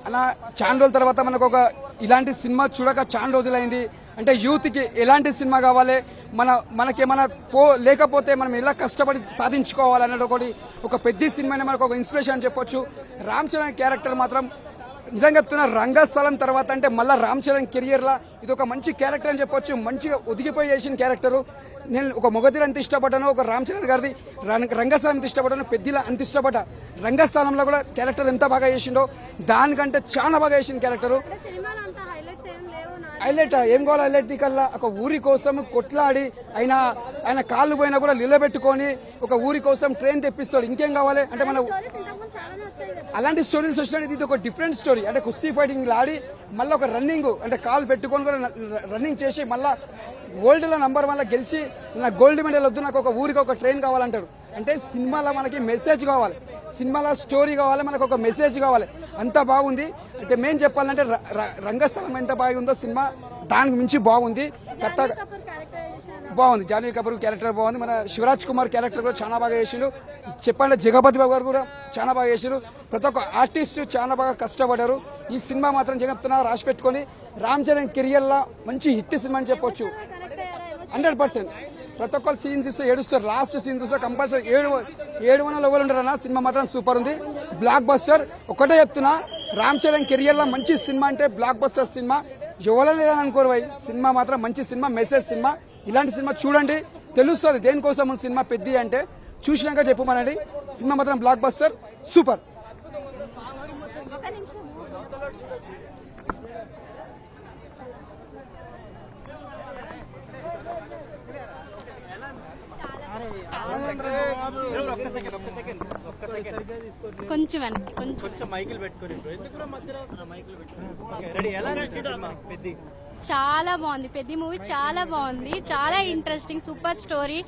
అలా చాలా రోజుల తర్వాత మనకు ఒక ఇలాంటి సినిమా చూడక చాలా రోజులైంది. అంటే యూత్ కి ఎలాంటి సినిమా కావాలి, మనకేమైనా లేకపోతే మనం ఎలా కష్టపడి సాధించుకోవాలనేది ఒక పెద్ద సినిమా మనకు ఒక ఇన్స్పిరేషన్ అని చెప్పొచ్చు. రామ్ చరణ్ క్యారెక్టర్ మాత్రం నిజంగా చెప్తున్నా, రంగస్థలం తర్వాత అంటే మళ్ళీ రామ్ చరణ్ కెరియర్ లా ఇది ఒక మంచి క్యారెక్టర్ అని చెప్పొచ్చు. మంచిగా ఒదిగిపోయి చేసిన క్యారెక్టర్. నేను ఒక మొగతీర అంత ఇష్టపడ్డాను, ఒక రామ్ చరణ్ గారిది రంగస్థలం అంత ఇష్టపడ్డాను, పెద్దిలా అంత ఇష్టపడ్డా. రంగస్థలంలో కూడా క్యారెక్టర్ ఎంత బాగా చేసిండో దానికంటే చాలా బాగా చేసిన క్యారెక్టర్. హైలైట్ ఏం కావాలి, హైలైట్ కల్లా ఒక ఊరి కోసం కొట్లాడి ఆయన కాళ్ళు పోయినా కూడా నిలబెట్టుకొని ఒక ఊరి కోసం ట్రైన్ తెప్పిస్తాడు. ఇంకేం కావాలి అంటే మన అలాంటి స్టోరీస్ వచ్చినట్టు ఇది ఒక డిఫరెంట్ స్టోరీ. అంటే కుస్తీ ఫైటింగ్ ఆడి మళ్ళీ ఒక రన్నింగ్ అంటే కాలు పెట్టుకొని కూడా రన్నింగ్ చేసి మళ్ళా వరల్డ్ లో నంబర్ 1 గెలిచి నాకు గోల్డ్ మెడల్ వద్దు, నాకు ఒక ఊరికి ఒక ట్రైన్ కావాలంటాడు. అంటే సినిమాలో మనకి మెసేజ్ కావాలి, సినిమాలో స్టోరీ కావాలి, మనకు ఒక మెసేజ్ కావాలి. అంత బాగుంది. అంటే మేము చెప్పాలంటే రంగస్థలం ఎంత బాగుందో సినిమా దానికి మించి బాగుంది. కొత్తగా బాగుంది. జాన్వీ కపూర్ క్యారెక్టర్ బాగుంది. మన శివరాజ్ కుమార్ క్యారెక్టర్ కూడా చాలా బాగా చేసిండు. చెప్పండి, జగపతి బాబు గారు కూడా చాలా బాగా చేసిండు. ప్రతి ఒక్క ఆర్టిస్ట్ చాలా బాగా కష్టపడ్డారు. ఈ సినిమా మాత్రం జగత్తున్నా రాసి పెట్టుకుని రామ్ చరణ్ కెరియర్ లా మంచి హిట్ సినిమా అని చెప్పొచ్చు. 100% ప్రతి ఒక్కరు సీన్స్ ఇస్తే ఏడుస్తారు. లాస్ట్ సీన్స్ ఇస్తే కంపల్సరీ 700 లెవెల్ ఉంటారన్న. సినిమా మాత్రం సూపర్ ఉంది, బ్లాక్ బస్టర్. ఒకటే చెప్తున్నా, రామ్ చరణ్ కెరియర్ లా మంచి సినిమా అంటే బ్లాక్ బస్టర్ సినిమా. ఎవరైనా లేదని అనుకోరు భయ్, సినిమా మాత్రం మంచి సినిమా, మెసేజ్ సినిమా. ఇలాంటి సినిమా చూడండి, తెలుస్తుంది దేనికోసం సినిమా పెద్ద అంటే. చూసినాక చెప్పమనండి. సినిమా మాత్రం బ్లాక్ బస్టర్, సూపర్. కొంచెం వెనక్కి కొంచెం మైకులు పెట్టుకొని చాలా బాగుంది. పెద్ద మూవీ చాలా బాగుంది, చాలా interesting, super story,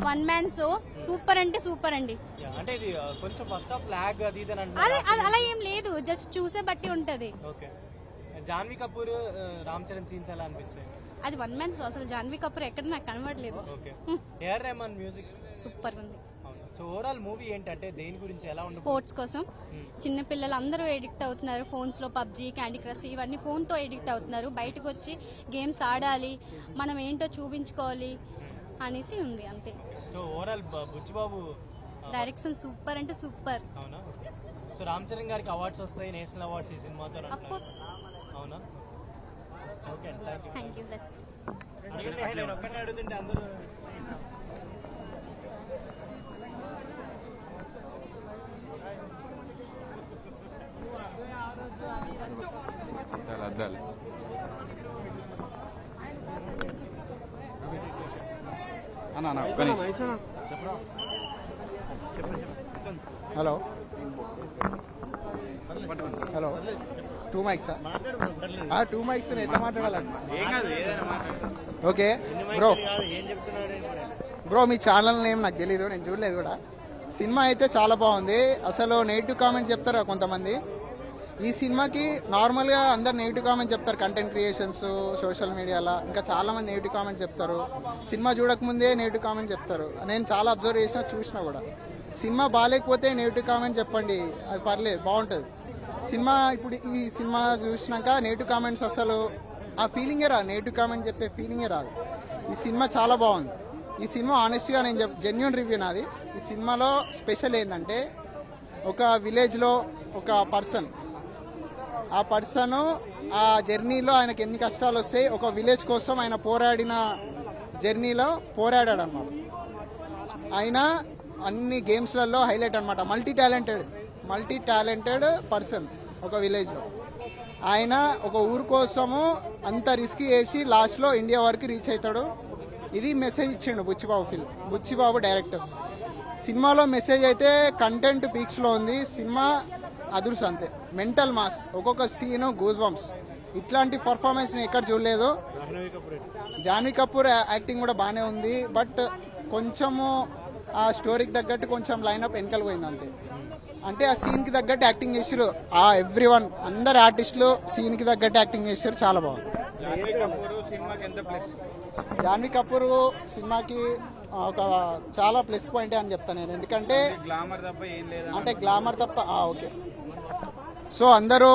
1 man show. Super అంటే సూపర్ అండి. అంటే ఇది కొంచెం ఫస్ట్ హాఫ్ లాగ్ అది ఇది అలా ఏం లేదు, జస్ట్ చూసే బట్టి ఉంటది. ఓకే. జాన్వీ కపూర్ రామ్ చరణ్ సీన్స్ ఎలా అనిపించాయి? అది 1 man షో. అసలు జాన్వీ కపూర్ ఎక్కడ నాకు కనబడలేదు. Okay. AR Rahman music super ఉంది. సో ఓవరాల్ మూవీ ఏంటంటే దేని గురించి ఎలా ఉంది? స్పోర్ట్స్ కోసం చిన్న పిల్లలు అందరూ ఎడిక్ట్ అవుతున్నారు. ఫోన్స్ లో పబ్జీ, క్యాండీ క్రష్ ఇవన్నీ ఫోన్ తో ఎడిక్ట్ అవుతున్నారు. బయటకు వచ్చి గేమ్స్ ఆడాలి, మనం ఏంటో చూపించుకోవాలి అనేసి ఉంది, అంతే. So overall Buchibabu direction super అంటే సూపర్. అవునా? సో రామ్ చరణ్ గారికి అవార్డ్స్ వస్తాయి, నేషనల్ అవార్డ్స్ ఈ సినిమాతో. Of course. అవునా? Okay, thank you. ఒక్కటే అడుగుతుంటే అందరూ హలో హలో 2 mics 2 mics ఎట్లా మాట్లాడాలండి? ఓకే బ్రో మీ ఛానల్ నేమ్ నాకు తెలీదు, నేను చూడలేదు కూడా. సినిమా అయితే చాలా బాగుంది. అసలు నెగిటివ్ కామెంట్ చెప్తారు కొంతమంది. ఈ సినిమాకి నార్మల్గా అందరు నెగిటివ్ కామెంట్ చెప్తారు, కంటెంట్ క్రియేషన్స్ సోషల్ మీడియాలో ఇంకా చాలా మంది నెగిటివ్ కామెంట్ చెప్తారు. సినిమా చూడకముందే నెగిటివ్ కామెంట్ చెప్తారు. నేను చాలా అబ్జర్వ్ చూసినా కూడా. సినిమా బాగాలేకపోతే నెగిటివ్ కామెంట్ చెప్పండి, అది పర్లేదు, బాగుంటుంది సినిమా. ఇప్పుడు ఈ సినిమా చూసినాక నెగిటివ్ కామెంట్స్ అసలు ఆ ఫీలింగే రాదు, నెగిటివ్ కామెంట్ చెప్పే ఫీలింగే రాదు. ఈ సినిమా చాలా బాగుంది. ఈ సినిమా ఆనెస్ట్గా నేను జెన్యూన్ రివ్యూ నాది. ఈ సినిమాలో స్పెషల్ ఏంటంటే ఒక విలేజ్లో ఒక పర్సన్, ఆ పర్సన్ ఆ జర్నీలో ఆయనకి ఎన్ని కష్టాలు వస్తాయి, ఒక విలేజ్ కోసం ఆయన పోరాడిన జర్నీలో పోరాడాడు అనమాట. ఆయన అన్ని గేమ్స్లలో హైలైట్ అనమాట. మల్టీ టాలెంటెడ్ పర్సన్ ఒక విలేజ్లో. ఆయన ఒక ఊరు కోసము అంత రిస్క్ చేసి లాస్ట్లో ఇండియా వరకు రీచ్ అవుతాడు. ఇది మెసేజ్ ఇచ్చిండు బుచ్చిబాబు డైరెక్టర్. సినిమాలో మెసేజ్ అయితే కంటెంట్ పీక్స్లో ఉంది. సినిమా అదుర్స్ అంతే, మెంటల్ మాస్, ఒక్కొక్క సీను గూజ్ బంప్స్. ఇట్లాంటి పర్ఫార్మెన్స్ నేను ఎక్కడ చూడలేదు. జాన్వీ కపూర్ యాక్టింగ్ కూడా బాగానే ఉంది, బట్ కొంచెము ఆ స్టోరీకి తగ్గట్టు కొంచెం లైనప్ వెనకలు పోయింది అంతే. అంటే ఆ సీన్కి తగ్గట్టు యాక్టింగ్ చేసారు. ఆ ఎవ్రీవన్ అందరు ఆర్టిస్టులు సీన్కి తగ్గట్టు యాక్టింగ్ చేశారు, చాలా బాగుంది. జాన్వీ కపూర్ సినిమాకి ఒక చాలా ప్లస్ పాయింట్ అని చెప్తాను నేను. ఎందుకంటే గ్లామర్ తప్ప ఓకే సో అందరూ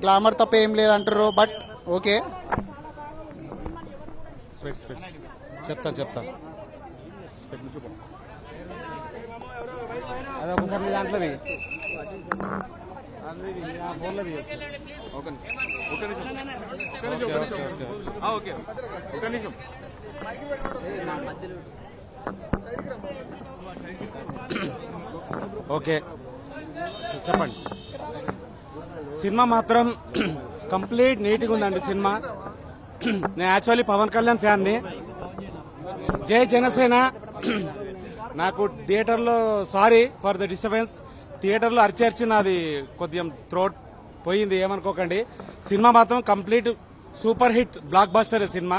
గ్లామర్ తప్ప ఏం లేదంటారు, బట్ ఓకే. చెప్తాను అదే ఒకసారి మీ దాంట్లో ఓకే చెప్పండి. సినిమా మాత్రం కంప్లీట్ నీట్గా ఉందండి సినిమా. నేను యాక్చువల్లీ పవన్ కళ్యాణ్ ఫ్యాన్ని. జై జనసేన. నాకు థియేటర్లో సారీ ఫర్ ద డిస్టర్బెన్స్, థియేటర్లో అరిచి నాది కొద్దిగా త్రోట్ పోయింది, ఏమనుకోకండి. సినిమా మాత్రం complete super hit block buster cinema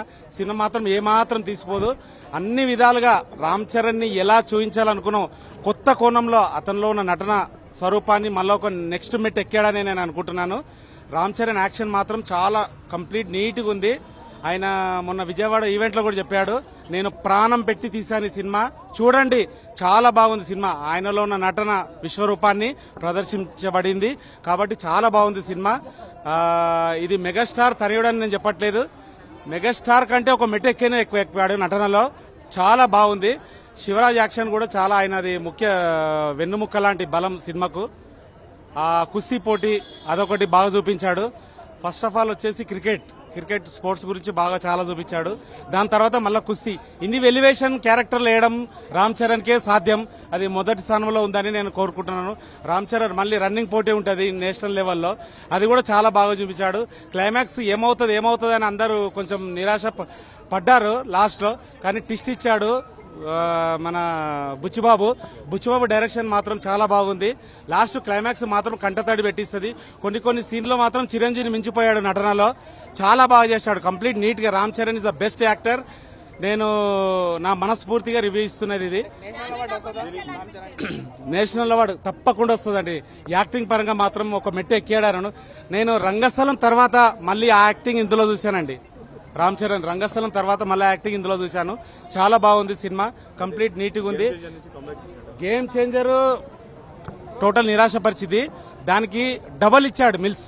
మాత్రం ఏమాత్రం తీసిపోదు. అన్ని విధాలుగా రామ్ చరణ్ ని ఎలా చూపించాలనుకున్నాం కొత్త కోణంలో అతనిలో ఉన్న నటన స్వరూపాన్ని మళ్ళీ ఒక నెక్స్ట్ మెట్ ఎక్కాడని నేను అనుకుంటున్నాను. రామ్ చరణ్ యాక్షన్ మాత్రం చాలా కంప్లీట్ నీట్గా ఉంది. ఆయన మొన్న విజయవాడ ఈవెంట్లో కూడా చెప్పాడు, నేను ప్రాణం పెట్టి తీశాను ఈ సినిమా, చూడండి చాలా బాగుంది సినిమా. ఆయనలో ఉన్న నటన విశ్వరూపాన్ని ప్రదర్శించబడింది కాబట్టి చాలా బాగుంది సినిమా. ఇది మెగాస్టార్ తనయుడని నేను చెప్పట్లేదు, మెగాస్టార్ కంటే ఒక మెట్టు ఎక్కువ ఎక్కాడు నటనలో, చాలా బాగుంది. శివరాజ్ యాక్షన్ కూడా చాలా, ఆయనది ముఖ్య వెన్నుముక్క లాంటి బలం సినిమాకు. కుస్తీ పోటీ అదొకటి బాగా చూపించాడు. ఫస్ట్ ఆఫ్ ఆల్ వచ్చేసి క్రికెట్ స్పోర్ట్స్ గురించి బాగా చాలా చూపించాడు. దాని తర్వాత మళ్ళీ కుస్తీ, ఇన్ని ఎలివేషన్ క్యారెక్టర్లు వేయడం రామ్ చరణ్కే సాధ్యం. అది మొదటి స్థానంలో ఉందని నేను కోరుకుంటున్నాను. రామ్ చరణ్ మళ్ళీ రన్నింగ్ పోటీ ఉంటుంది నేషనల్ లెవెల్లో, అది కూడా చాలా బాగా చూపించాడు. క్లైమాక్స్ ఏమవుతుంది అని అందరూ కొంచెం నిరాశ పడ్డారు లాస్ట్ లో, కానీ ట్విస్ట్ ఇచ్చాడు మన బుచ్చిబాబు డైరెక్షన్ మాత్రం చాలా బాగుంది. లాస్ట్ క్లైమాక్స్ మాత్రం కంటతడి పెట్టిస్తుంది. కొన్ని సీన్లో మాత్రం చిరంజీవిని మించిపోయాడు నటనలో, చాలా బాగా చేశాడు. కంప్లీట్ నీట్ గా Ram Charan is the best actor. నేను నా మనస్ఫూర్తిగా రివ్యూ ఇస్తున్నది. ఇది నేషనల్ అవార్డు తప్పకుండా వస్తుందండి. యాక్టింగ్ పరంగా మాత్రం ఒక మెట్టు ఎక్కాడాను. నేను రంగస్థలం తర్వాత మళ్ళీ ఆ యాక్టింగ్ ఇందులో చూశానండి. రామ్ చరణ్ రంగస్థలం తర్వాత మళ్ళీ యాక్టింగ్ ఇందులో చూశాను, చాలా బాగుంది సినిమా, కంప్లీట్ నీట్గా ఉంది. గేమ్ చేంజర్ టోటల్ నిరాశపరిచింది, దానికి డబల్ ఇచ్చాడు మిల్స్.